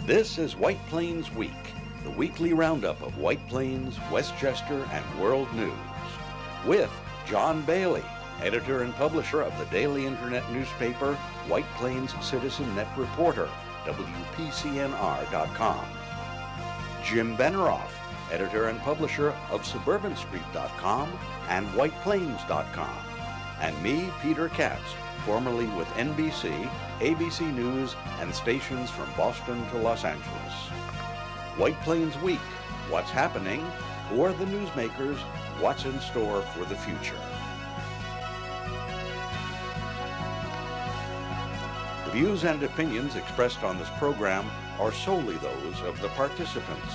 This is White Plains Week, the weekly roundup of White Plains, Westchester, and world news. With John Bailey, editor and publisher of the daily internet newspaper White Plains Citizen Net Reporter, WPCNR.com. Jim Benerofe, editor and publisher of SuburbanStreet.com and WhitePlains.com. And me, Peter Katz, formerly with NBC, ABC News, and stations from Boston to Los Angeles. White Plains Week, what's happening? Who are the newsmakers? What's in store for the future? The views and opinions expressed on this program are solely those of the participants.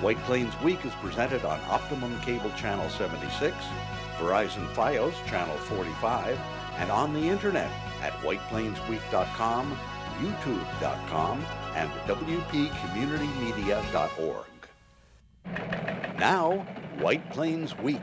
White Plains Week is presented on Optimum Cable Channel 76, Verizon Fios Channel 45, and on the internet at whiteplainsweek.com, youtube.com, and wpcommunitymedia.org. Now, White Plains Week.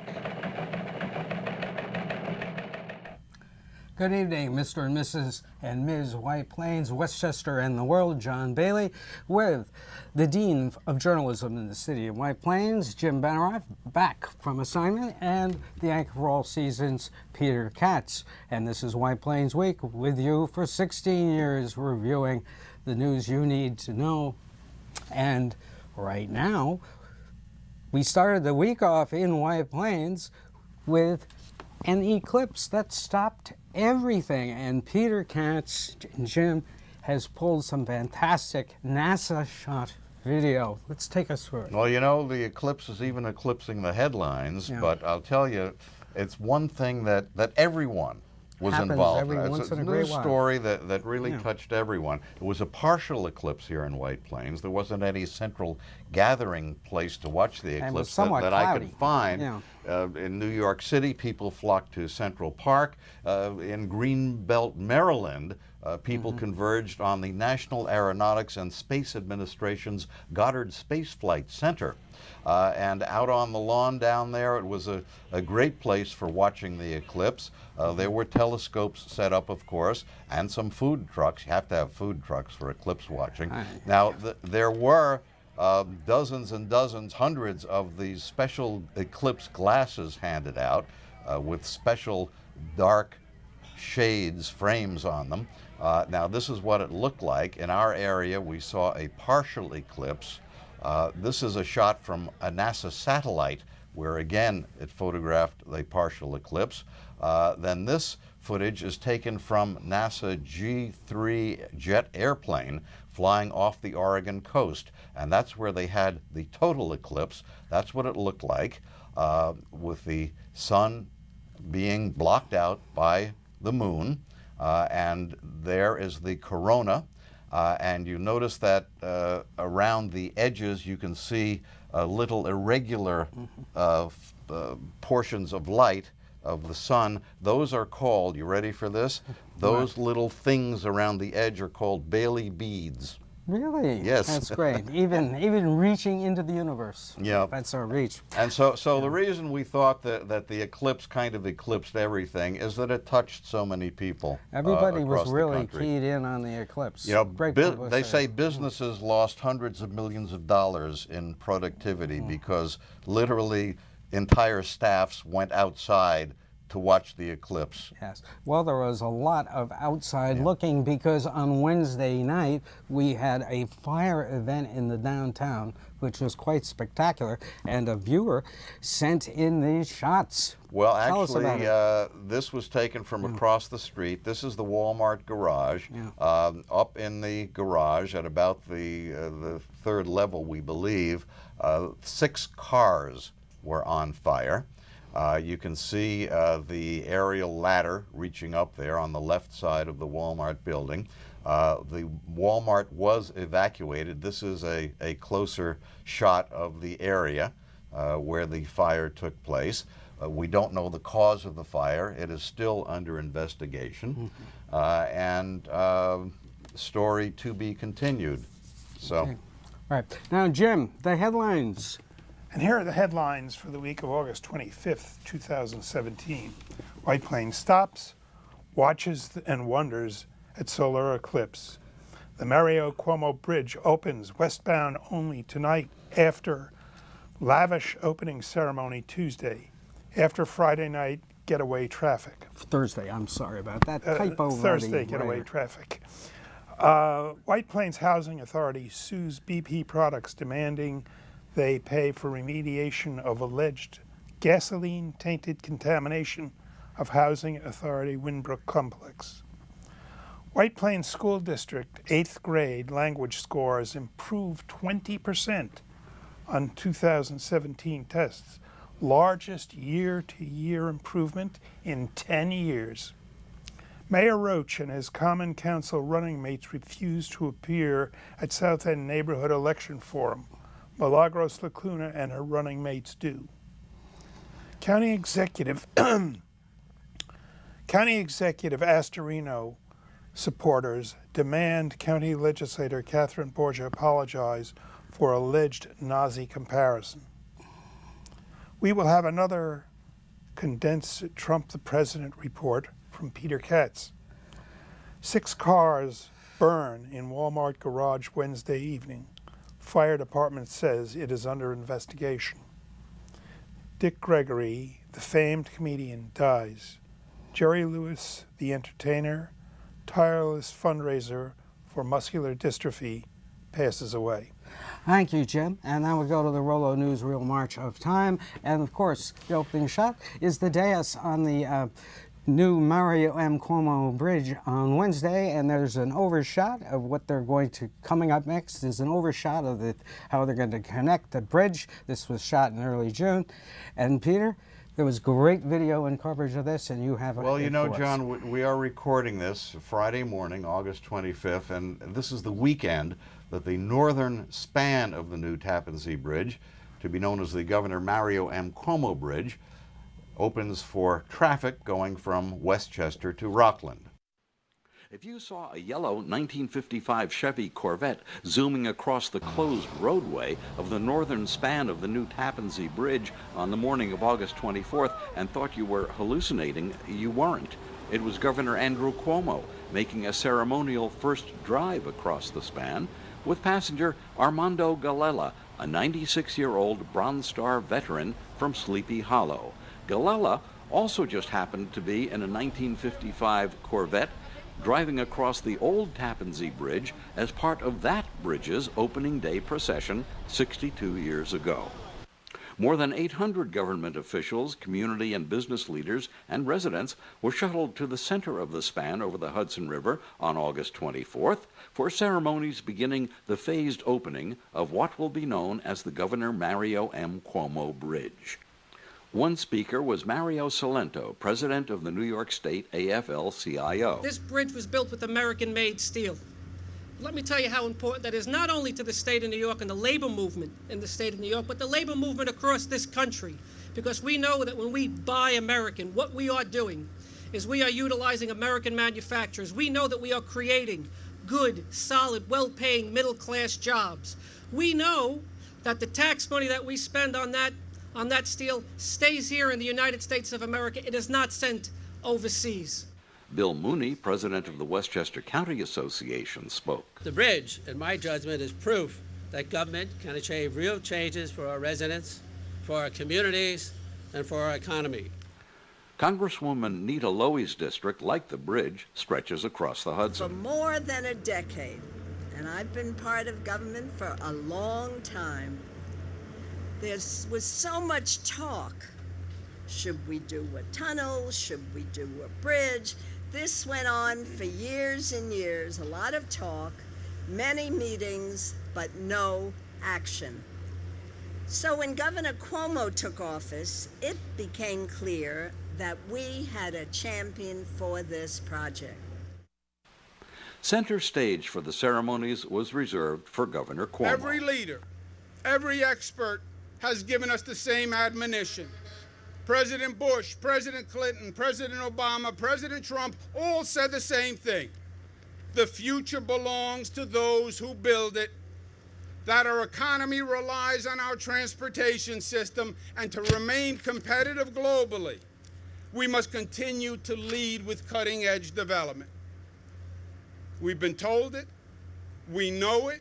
Good evening, Mr. and Mrs. and Ms. White Plains, Westchester, and the world. John Bailey with the Dean of Journalism in the city of White Plains, Jim Benerofe, back from assignment, and the anchor for all seasons, Peter Katz. And this is White Plains Week with you for 16 years, reviewing the news you need to know. And right now, we started the week off in White Plains with an eclipse that stopped everything, and Peter Katz and Jim has pulled some fantastic NASA shot video. Let's take us through it. Well, you know, the eclipse is even eclipsing the headlines, but I'll tell you, it's one thing that everyone was involved in. It's a news story that really touched everyone. It was a partial eclipse here in White Plains. There wasn't any central gathering place to watch the eclipse that I could find. In New York City, people flocked to Central Park. In Greenbelt, Maryland, people converged on the National Aeronautics and Space Administration's Goddard Space Flight Center. And out on the lawn down there, it was a great place for watching the eclipse. There were telescopes set up, of course, and some food trucks. You have to have food trucks for eclipse watching. Now, there were dozens and dozens, hundreds of these special eclipse glasses handed out with special dark shades, frames on them. Now, this is what it looked like. In our area, we saw a partial eclipse. This is a shot from a NASA satellite where, again, it photographed the partial eclipse. Then this footage is taken from NASA G3 jet airplane flying off the Oregon coast, and that's where they had the total eclipse. That's what it looked like, with the sun being blocked out by the moon, and there is the corona. And you notice that around the edges you can see little irregular portions of light of the sun. Those are called, you ready for this? Those little things around the edge are called Bailey beads. Really? Yes. That's great. Even reaching into the universe. Yeah. That's our reach. And so the reason we thought that the eclipse kind of eclipsed everything is that it touched so many people. Everybody was really keyed in on the eclipse. You know, they say businesses lost hundreds of millions of dollars in productivity because literally entire staffs went outside to watch the eclipse. Yes. Well, there was a lot of outside looking because on Wednesday night we had a fire event in the downtown, which was quite spectacular, and a viewer sent in these shots. Well, actually, this was taken from across the street. This is the Walmart garage. Up in the garage at about the third level, we believe, 6 cars were on fire. You can see the aerial ladder reaching up there on the left side of the Walmart building. The Walmart was evacuated. This is a closer shot of the area where the fire took place. We don't know the cause of the fire. It is still under investigation. And story to be continued. So. Okay. Right. Now, Jim, the headlines. And here are the headlines for the week of August 25th, 2017. White Plains stops, watches and wonders at solar eclipse. The Mario Cuomo Bridge opens westbound only tonight after lavish opening ceremony Tuesday, after Friday night getaway traffic. Thursday, I'm sorry about that. Typo. Thursday getaway traffic. White Plains Housing Authority sues BP Products, demanding they pay for remediation of alleged gasoline-tainted contamination of Housing Authority Winbrook Complex. White Plains School District 8th grade language scores improved 20% on 2017 tests, largest year-to-year improvement in 10 years. Mayor Roach and his Common Council running mates refused to appear at South End Neighborhood Election Forum. Milagros Lacuna and her running mates do. County Executive Astorino supporters demand County Legislator Catherine Borgia apologize for alleged Nazi comparison. We will have another condensed Trump the President report from Peter Katz. 6 cars burn in Walmart garage Wednesday evening. Fire department says it is under investigation. Dick Gregory, the famed comedian, dies. Jerry Lewis, the entertainer, tireless fundraiser for muscular dystrophy, passes away. Thank you, Jim. And now we go to the Rolo Newsreel March of Time. And of course, the opening shot is the dais on the new Mario M. Cuomo Bridge on Wednesday, and there's an overshot of what they're going to, coming up next is an overshot of how they're going to connect the bridge. This was shot in early June. And Peter, there was great video and coverage of this, and you have a Well, you know, John, we are recording this Friday morning, August 25th, and this is the weekend that the northern span of the new Tappan Zee Bridge, to be known as the Governor Mario M. Cuomo Bridge, opens for traffic going from Westchester to Rockland. If you saw a yellow 1955 Chevy Corvette zooming across the closed roadway of the northern span of the new Tappan Zee Bridge on the morning of August 24th and thought you were hallucinating, you weren't. It was Governor Andrew Cuomo making a ceremonial first drive across the span with passenger Armando Galella, a 96-year-old Bronze Star veteran from Sleepy Hollow. Galella also just happened to be in a 1955 Corvette driving across the old Tappan Zee Bridge as part of that bridge's opening day procession 62 years ago. More than 800 government officials, community and business leaders, and residents were shuttled to the center of the span over the Hudson River on August 24th for ceremonies beginning the phased opening of what will be known as the Governor Mario M. Cuomo Bridge. One speaker was Mario Salento, president of the New York State AFL-CIO. This bridge was built with American-made steel. Let me tell you how important that is, not only to the state of New York and the labor movement in the state of New York, but the labor movement across this country. Because we know that when we buy American, what we are doing is we are utilizing American manufacturers. We know that we are creating good, solid, well-paying, middle-class jobs. We know that the tax money that we spend on that steel stays here in the United States of America. It is not sent overseas. Bill Mooney, president of the Westchester County Association, spoke. The bridge, in my judgment, is proof that government can achieve real changes for our residents, for our communities, and for our economy. Congresswoman Nita Lowey's district, like the bridge, stretches across the Hudson. For more than a decade, and I've been part of government for a long time, there was so much talk. Should we do a tunnel? Should we do a bridge? This went on for years and years, a lot of talk, many meetings, but no action. So when Governor Cuomo took office, it became clear that we had a champion for this project. Center stage for the ceremonies was reserved for Governor Cuomo. Every leader, every expert has given us the same admonition. President Bush, President Clinton, President Obama, President Trump all said the same thing. The future belongs to those who build it, that our economy relies on our transportation system, and to remain competitive globally, we must continue to lead with cutting-edge development. We've been told it, We know it,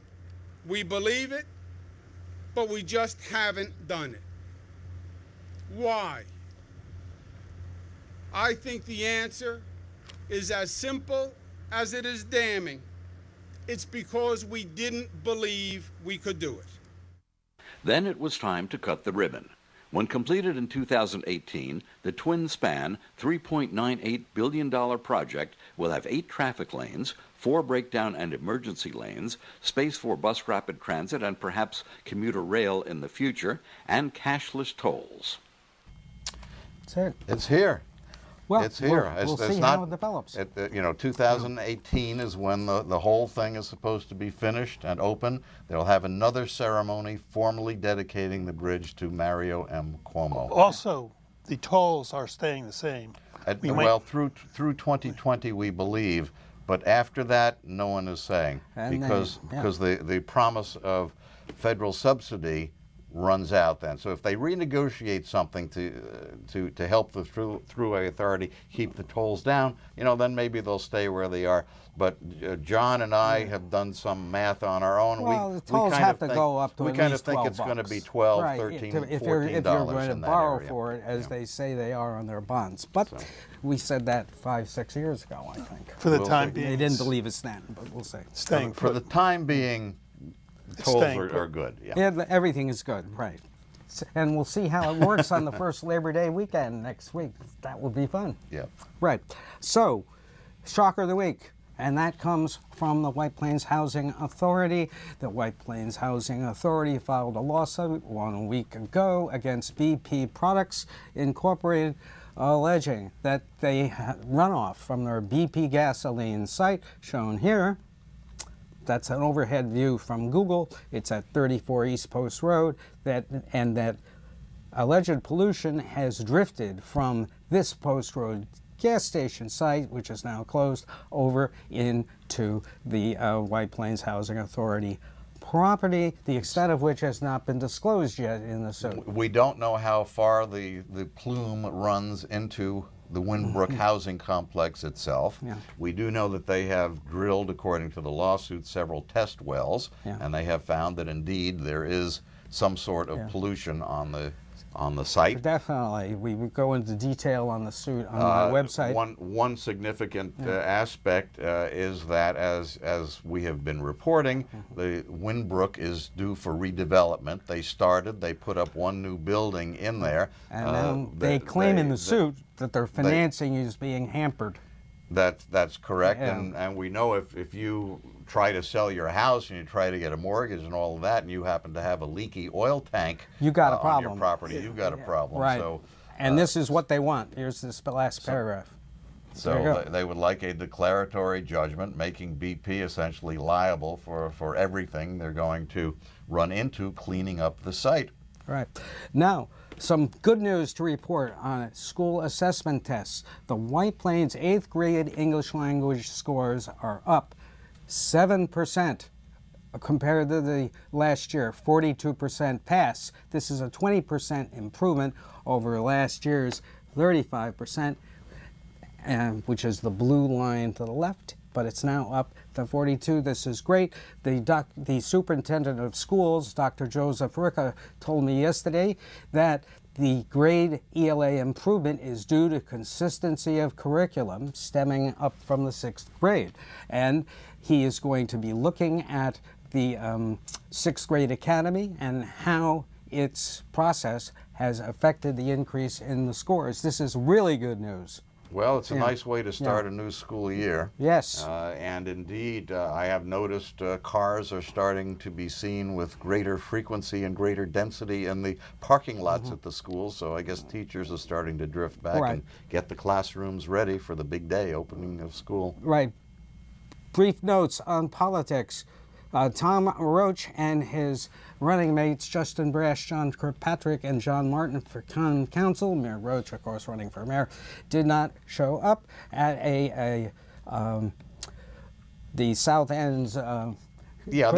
we believe it, but we just haven't done it. Why? I think the answer is as simple as it is damning. It's because we didn't believe we could do it. Then it was time to cut the ribbon. When completed in 2018, the twin-span, $3.98 billion project will have 8 traffic lanes, 4 breakdown and emergency lanes, space for bus rapid transit and perhaps commuter rail in the future, and cashless tolls. That's it. It's here. Well, it's here. We'll see how it develops. 2018 is when the whole thing is supposed to be finished and open. They'll have another ceremony formally dedicating the bridge to Mario M. Cuomo. Also, the tolls are staying the same. Through 2020, we believe, but after that, no one is saying, because the promise of federal subsidy runs out then. So if they renegotiate something to help the Thruway Authority keep the tolls down, then maybe they'll stay where they are. But John and I have done some math on our own. Well, the tolls have to go up to at least $12. We kind of think it's going to be $12, right. $13, if $14 you're going to in that borrow area. for it, as they say they are on their bonds. But we said that 5-6 years ago, I think. For the time being. They didn't believe us then, but we'll see. Staying for the time being, tolls are good. Yeah, everything is good, right. And we'll see how it works on the first Labor Day weekend next week. That will be fun. Yeah. Right. So, shocker of the week. And that comes from the White Plains Housing Authority. The White Plains Housing Authority filed a lawsuit 1 week ago against BP Products Incorporated, alleging that they had runoff from their BP gasoline site, shown here. That's an overhead view from Google. It's at 34 East Post Road, and that alleged pollution has drifted from this Post Road gas station site, which is now closed, over into the White Plains Housing Authority property, the extent of which has not been disclosed yet in the suit. We don't know how far the plume runs into the Windbrook housing complex itself. Yeah. We do know that they have drilled, according to the lawsuit, several test wells, and they have found that indeed there is some sort of pollution on the site. Definitely. We would go into detail on the suit on my website. One significant aspect is that, as we have been reporting, the Windbrook is due for redevelopment. They put up one new building in there. And now they claim in the suit that their financing is being hampered. That's correct, and we know if you try to sell your house and you try to get a mortgage and all of that, and you happen to have a leaky oil tank you got a problem. on your property, you got a problem. Right. So, and this is what they want. Here's this last paragraph. So they would like a declaratory judgment making BP essentially liable for everything they're going to run into cleaning up the site. Right. Now, some good news to report on school assessment tests. The White Plains 8th grade English language scores are up 7% compared to the last year, 42% pass. This is a 20% improvement over last year's 35%, which is the blue line to the left, but it's now up to 42. This is great. The superintendent of schools, Dr. Joseph Ricca, told me yesterday that the grade ELA improvement is due to consistency of curriculum stemming up from the 6th grade. And he is going to be looking at the 6th grade academy and how its process has affected the increase in the scores. This is really good news. Well, it's a nice way to start a new school year. Yes. And indeed, I have noticed cars are starting to be seen with greater frequency and greater density in the parking lots at the schools. So I guess teachers are starting to drift back and get the classrooms ready for the big day opening of school. Right. Brief notes on politics. Tom Roach and his running mates, Justin Brash, John Kirkpatrick, and John Martin for council, Mayor Roach, of course, running for mayor, did not show up at the South End's there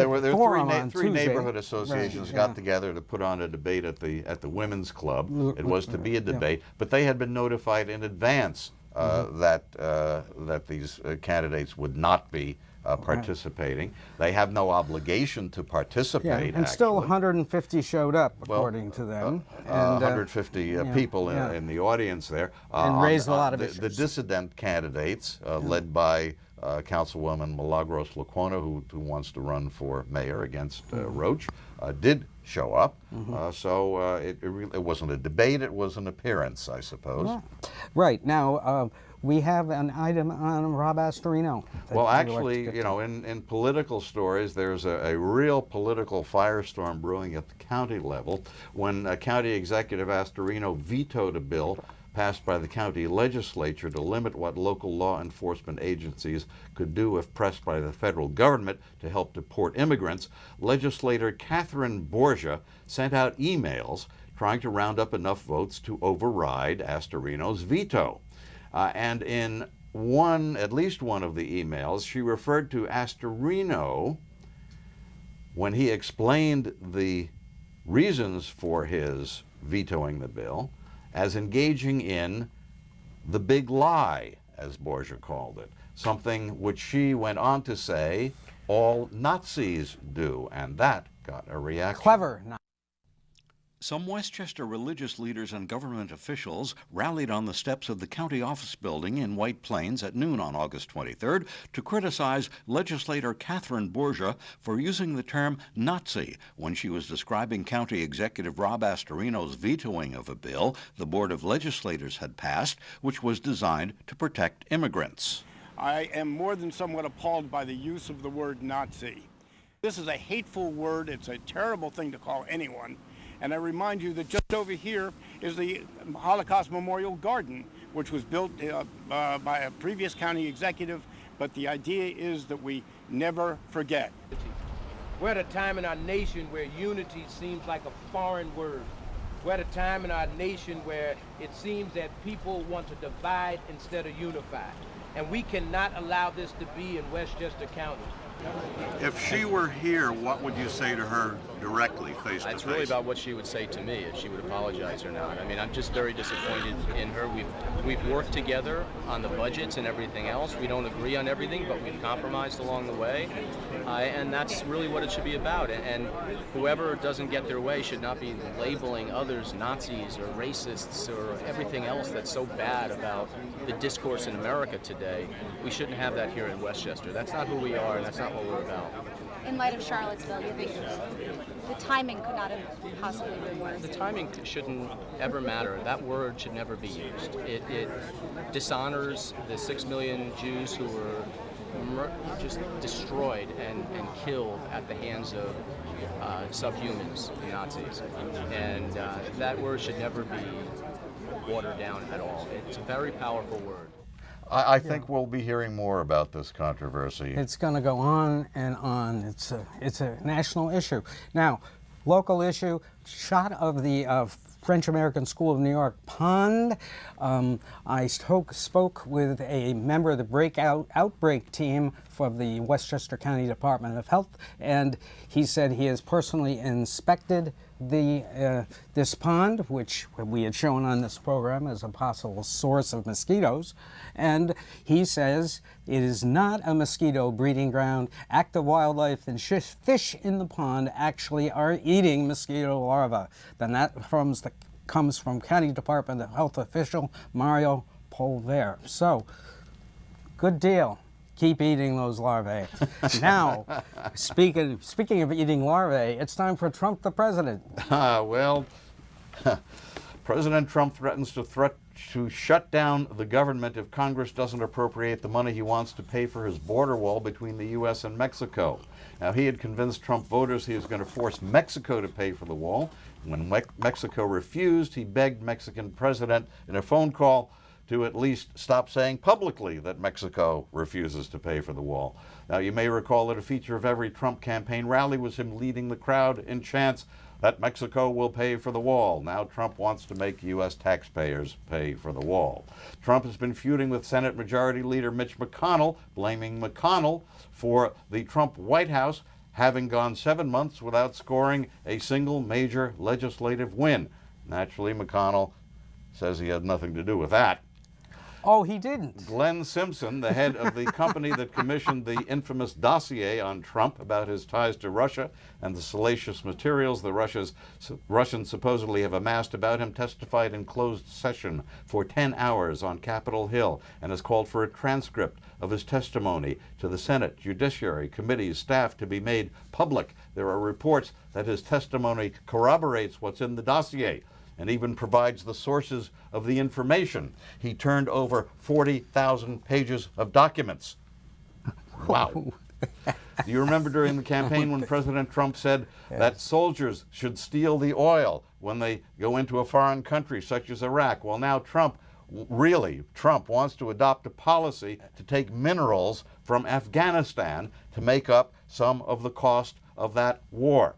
were three Tuesday. neighborhood associations got together to put on a debate at the Women's Club. It was to be a debate, but they had been notified in advance that these candidates would not be participating. They have no obligation to participate. And still 150 showed up, according to them. 150 people in the audience there. And raised a lot of issues. The dissident candidates, led by Councilwoman Milagros Lecuona, who wants to run for mayor against Roach, did show up. So it wasn't a debate, it was an appearance, I suppose. Yeah. Right. Now, we have an item on Rob Astorino. Well, actually, in political stories, there's a real political firestorm brewing at the county level when County Executive Astorino vetoed a bill passed by the county legislature to limit what local law enforcement agencies could do if pressed by the federal government to help deport immigrants. Legislator Catherine Borgia sent out emails trying to round up enough votes to override Astorino's veto. And in at least one of the emails, she referred to Astorino when he explained the reasons for his vetoing the bill as engaging in the big lie, as Borgia called it, something which she went on to say all Nazis do, and that got a reaction. Clever. Some Westchester religious leaders and government officials rallied on the steps of the county office building in White Plains at noon on August 23rd to criticize legislator Catherine Borgia for using the term Nazi when she was describing County Executive Rob Astorino's vetoing of a bill the Board of Legislators had passed, which was designed to protect immigrants. I am more than somewhat appalled by the use of the word Nazi. This is a hateful word. It's a terrible thing to call anyone. And I remind you that just over here is the Holocaust Memorial Garden, which was built by a previous county executive, but the idea is that we never forget. We're at a time in our nation where unity seems like a foreign word. We're at a time in our nation where it seems that people want to divide instead of unify. And we cannot allow this to be in Westchester County. If she were here, what would you say to her directly, face to face? It's really about what she would say to me, if she would apologize or not. I mean, I'm just very disappointed in her. We've worked together on the budgets and everything else. We don't agree on everything, but we've compromised along the way. And that's really what it should be about. And whoever doesn't get their way should not be labeling others Nazis or racists or everything else that's so bad about the discourse in America today. We shouldn't have that here in Westchester. That's not who we are, and that's not what we're about. In light of Charlottesville, you think the timing could not have possibly been worse? The timing shouldn't ever matter. That word should never be used. It dishonors the 6 million Jews who were just destroyed and killed at the hands of subhumans, the Nazis. And that word should never be watered down at all. It's a very powerful word. I think we'll be hearing more about this controversy. It's going to go on and on. It's a national issue. Now, local issue, shot of the French-American School of New York pond. I spoke with a member of the outbreak team from the Westchester County Department of Health, and he said he has personally inspected this pond, which we had shown on this program as a possible source of mosquitoes, and he says it is not a mosquito breeding ground. Active wildlife and fish in the pond actually are eating mosquito larvae. Then that comes from County Department of Health official Mario Polver. So, good deal. Keep eating those larvae. Now, speaking of eating larvae, it's time for Trump the president. Well, President Trump threatens to shut down the government if Congress doesn't appropriate the money he wants to pay for his border wall between the U.S. and Mexico. Now, he had convinced Trump voters he was going to force Mexico to pay for the wall. When Mexico refused, he begged Mexican president in a phone call to at least stop saying publicly that Mexico refuses to pay for the wall. Now, you may recall that a feature of every Trump campaign rally was him leading the crowd in chants that Mexico will pay for the wall. Now Trump wants to make U.S. taxpayers pay for the wall. Trump has been feuding with Senate Majority Leader Mitch McConnell, blaming McConnell for the Trump White House having gone 7 months without scoring a single major legislative win. Naturally, McConnell says he had nothing to do with that. Oh, he didn't. Glenn Simpson, the head of the company that commissioned the infamous dossier on Trump about his ties to Russia and the salacious materials the Russians supposedly have amassed about him, testified in closed session for 10 hours on Capitol Hill and has called for a transcript of his testimony to the Senate, Judiciary, committees, staff to be made public. There are reports that his testimony corroborates what's in the dossier and even provides the sources of the information. He turned over 40,000 pages of documents. Wow. Do you remember during the campaign when President Trump said that soldiers should steal the oil when they go into a foreign country such as Iraq? Well, now Trump wants to adopt a policy to take minerals from Afghanistan to make up some of the cost of that war.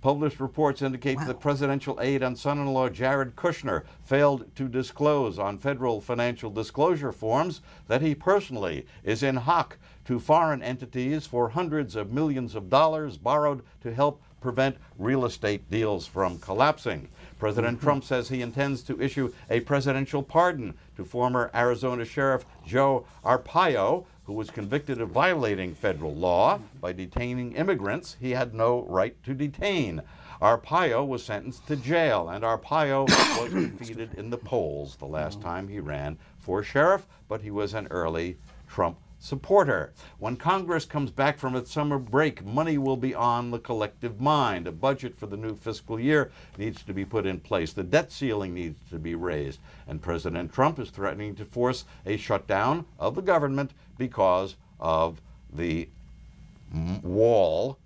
Published reports indicate that presidential aide and son-in-law Jared Kushner failed to disclose on federal financial disclosure forms that he personally is in hock to foreign entities for hundreds of millions of dollars borrowed to help prevent real estate deals from collapsing. President Trump says he intends to issue a presidential pardon to former Arizona Sheriff Joe Arpaio, who was convicted of violating federal law by detaining immigrants he had no right to detain. Arpaio was sentenced to jail, and Arpaio was defeated in the polls the last time he ran for sheriff, but he was an early Trump supporter. When Congress comes back from its summer break, money will be on the collective mind. A budget for the new fiscal year needs to be put in place. The debt ceiling needs to be raised. And President Trump is threatening to force a shutdown of the government because of the wall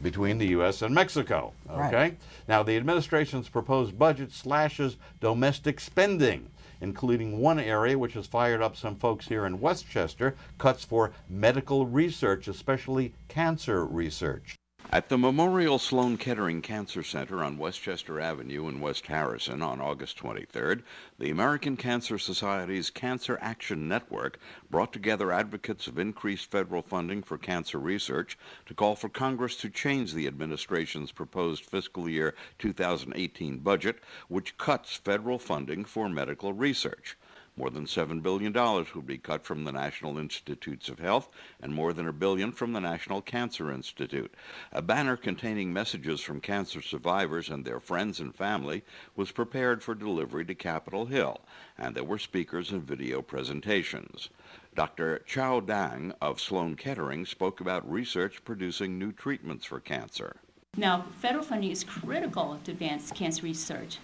between the U.S. and Mexico. Okay? Right. Now, the administration's proposed budget slashes domestic spending, including one area which has fired up some folks here in Westchester, cuts for medical research, especially cancer research. At the Memorial Sloan Kettering Cancer Center on Westchester Avenue in West Harrison on August 23rd, the American Cancer Society's Cancer Action Network brought together advocates of increased federal funding for cancer research to call for Congress to change the administration's proposed fiscal year 2018 budget, which cuts federal funding for medical research. More than $7 billion will be cut from the National Institutes of Health and more than $1 billion from the National Cancer Institute. A banner containing messages from cancer survivors and their friends and family was prepared for delivery to Capitol Hill, and there were speakers and video presentations. Dr. Chao Dang of Sloan Kettering spoke about research producing new treatments for cancer. Now, federal funding is critical to advance cancer research.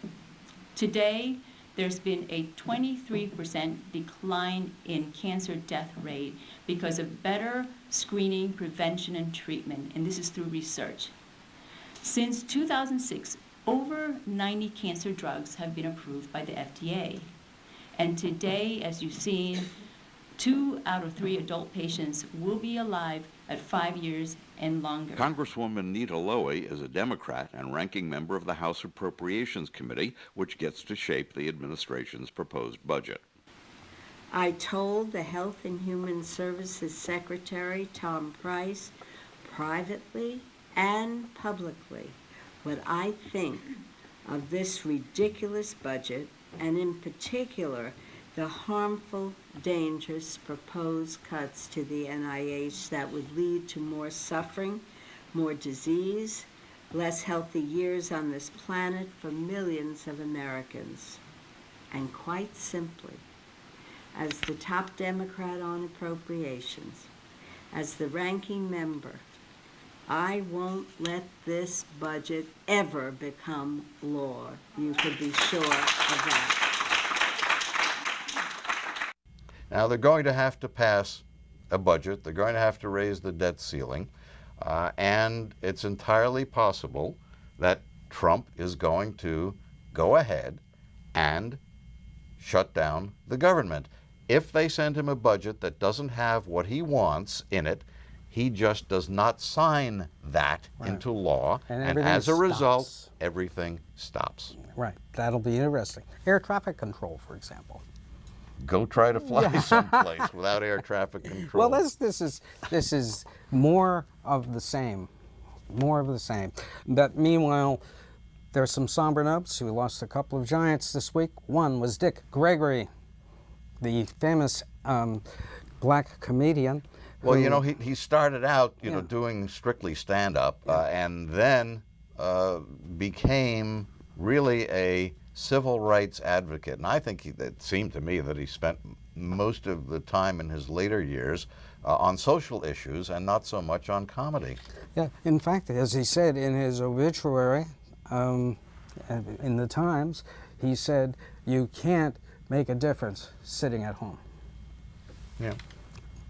Today, there's been a 23% decline in cancer death rate because of better screening, prevention, and treatment, and this is through research. Since 2006, over 90 cancer drugs have been approved by the FDA. And today, as you've seen, 2 out of 3 adult patients will be alive at 5 years and longer. Congresswoman Nita Lowey is a Democrat and ranking member of the House Appropriations Committee, which gets to shape the administration's proposed budget. I told the Health and Human Services Secretary, Tom Price, privately and publicly, what I think of this ridiculous budget, and in particular, the harmful, dangerous proposed cuts to the NIH that would lead to more suffering, more disease, less healthy years on this planet for millions of Americans. And quite simply, as the top Democrat on appropriations, as the ranking member, I won't let this budget ever become law. You could be sure of that. Now, they're going to have to pass a budget. They're going to have to raise the debt ceiling. And it's entirely possible that Trump is going to go ahead and shut down the government. If they send him a budget that doesn't have what he wants in it, he just does not sign that into law. And as a result, everything stops. Right. That'll be interesting. Air traffic control, for example. Go try to fly someplace without air traffic control. Well, this is more of the same. More of the same. But meanwhile, there's some somber notes. We lost a couple of giants this week. One was Dick Gregory, the famous black comedian. Well, you know, he started out, you know, doing strictly stand-up, and then became really a civil rights advocate. And I think it seemed to me that he spent most of the time in his later years on social issues and not so much on comedy. Yeah, in fact, as he said in his obituary in the Times, he said, "You can't make a difference sitting at home." Yeah.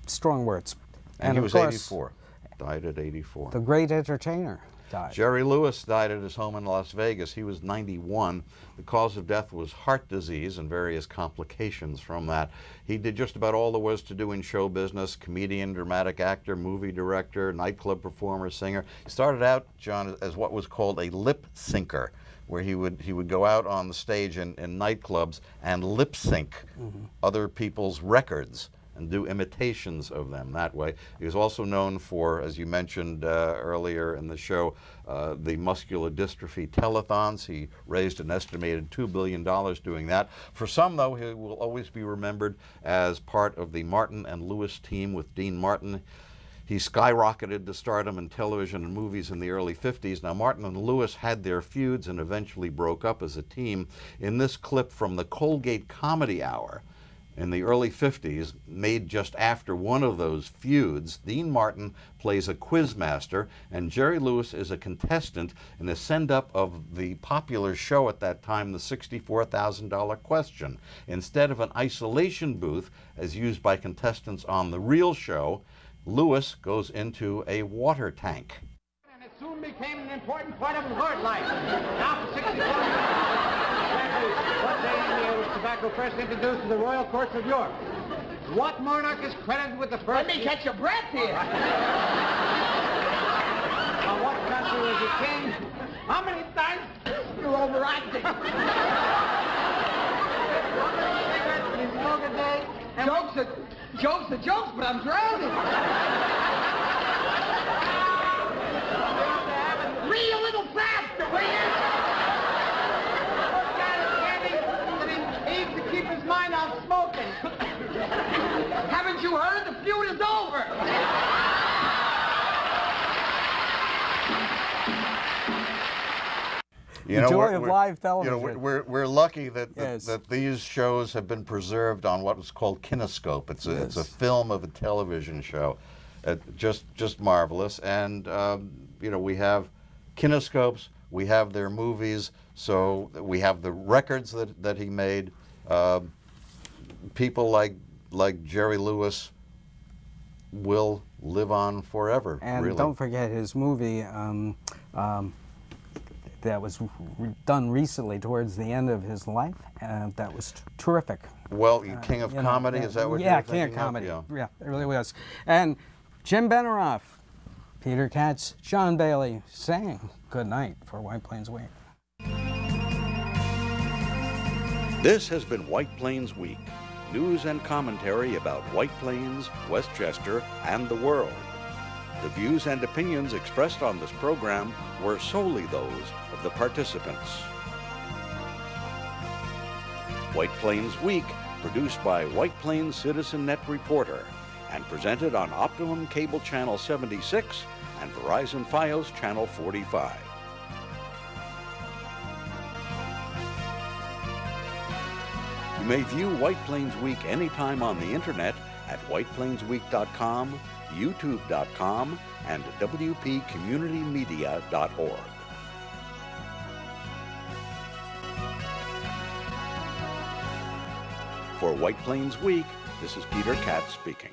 Strong words. And he of was course, 84, died at 84. The great entertainer died. Jerry Lewis died at his home in Las Vegas. He was 91. The cause of death was heart disease and various complications from that. He did just about all there was to do in show business: comedian, dramatic actor, movie director, nightclub performer, singer. He started out, John, as what was called a lip syncer, where he would go out on the stage in nightclubs and lip sync other people's records and do imitations of them that way. He was also known for, as you mentioned earlier in the show, the muscular dystrophy telethons. He raised an estimated $2 billion doing that. For some, though, he will always be remembered as part of the Martin and Lewis team with Dean Martin. He skyrocketed to stardom in television and movies in the early 50s. Now, Martin and Lewis had their feuds and eventually broke up as a team. In this clip from the Colgate Comedy Hour, in the early 50s, made just after one of those feuds, Dean Martin plays a quizmaster, and Jerry Lewis is a contestant in a send-up of the popular show at that time, the $64,000 question. Instead of an isolation booth, as used by contestants on the real show, Lewis goes into a water tank. And it soon became an important part of his work life. Now for 64 years. What day in the year was tobacco first introduced to the royal courts of Europe? What monarch is credited with the first... Let me catch your breath here. Of what country was he king? How many times? You're overacting. You smoke a day? Jokes are jokes, but I'm drowning. Read a little faster, will you? To keep his mind off smoking. Haven't you heard? The feud is over. The joy of live television. You know, we're lucky that, that these shows have been preserved on what was called kinescope. It's a film of a television show. Just marvelous. And you know, we have kinescopes, we have their movies, so we have the records that he made. People like Jerry Lewis will live on forever. And really. Don't forget his movie that was done recently towards the end of his life. That was terrific. Well, King of Comedy, is that what you're thinking? Yeah, King of Comedy. Yeah, it really was. And Jim Benerofe, Peter Katz, John Bailey saying good night for White Plains Week. This has been White Plains Week, news and commentary about White Plains, Westchester, and the world. The views and opinions expressed on this program were solely those of the participants. White Plains Week, produced by White Plains Citizen Net Reporter, and presented on Optimum Cable Channel 76 and Verizon Fios Channel 45. You may view White Plains Week anytime on the internet at whiteplainsweek.com, youtube.com, and wpcommunitymedia.org. For White Plains Week, this is Peter Katz speaking.